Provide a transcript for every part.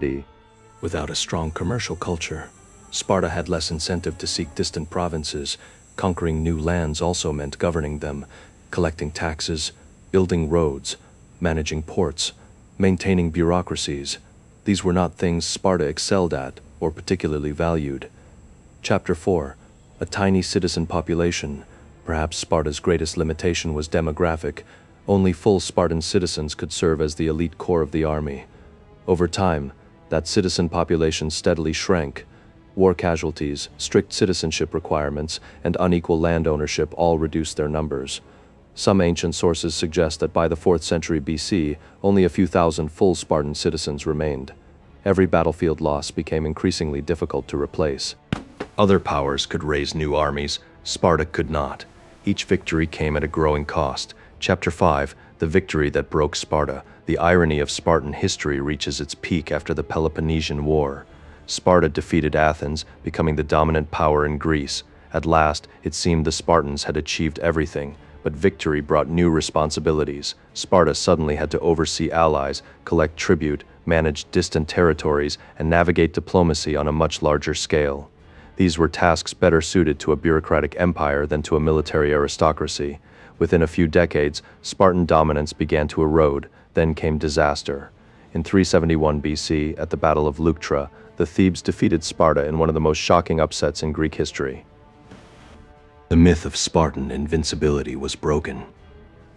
identity. Without a strong commercial culture, Sparta had less incentive to seek distant provinces. Conquering new lands also meant governing them, collecting taxes, building roads, managing ports, maintaining bureaucracies. These were not things Sparta excelled at or particularly valued. Chapter 4. A tiny citizen population. Perhaps Sparta's greatest limitation was demographic. Only full Spartan citizens could serve as the elite core of the army. Over time, that citizen population steadily shrank. War casualties, strict citizenship requirements, and unequal land ownership all reduced their numbers. Some ancient sources suggest that by the 4th century BC, only a few thousand full Spartan citizens remained. Every battlefield loss became increasingly difficult to replace. Other powers could raise new armies, Sparta could not. Each victory came at a growing cost. Chapter 5, the victory that broke Sparta. The irony of Spartan history reaches its peak after the Peloponnesian War. Sparta defeated Athens, becoming the dominant power in Greece. At last, it seemed the Spartans had achieved everything, but victory brought new responsibilities. Sparta suddenly had to oversee allies, collect tribute, manage distant territories, and navigate diplomacy on a much larger scale. These were tasks better suited to a bureaucratic empire than to a military aristocracy. Within a few decades, Spartan dominance began to erode, then came disaster. In 371 BC, at the Battle of Leuctra, the Thebes defeated Sparta in one of the most shocking upsets in Greek history. The myth of Spartan invincibility was broken.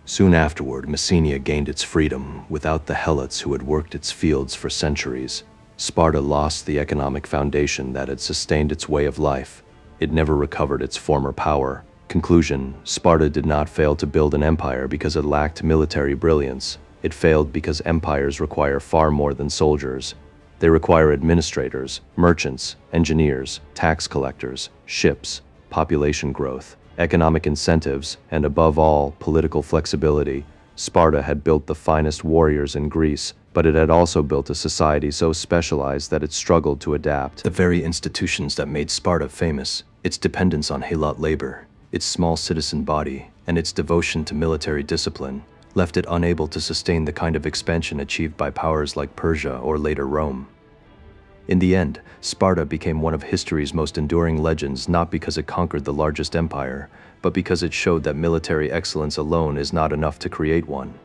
Soon afterward, Messenia gained its freedom without the Helots who had worked its fields for centuries. Sparta lost the economic foundation that had sustained its way of life. It never recovered its former power. Conclusion: Sparta did not fail to build an empire because it lacked military brilliance. It failed because empires require far more than soldiers. They require administrators, merchants, engineers, tax collectors, ships, population growth, economic incentives, and above all, political flexibility. Sparta had built the finest warriors in Greece, but it had also built a society so specialized that it struggled to adapt. The very institutions that made Sparta famous, its dependence on Helot labor, its small citizen body, and its devotion to military discipline, left it unable to sustain the kind of expansion achieved by powers like Persia or later Rome. In the end, Sparta became one of history's most enduring legends not because it conquered the largest empire, but because it showed that military excellence alone is not enough to create one.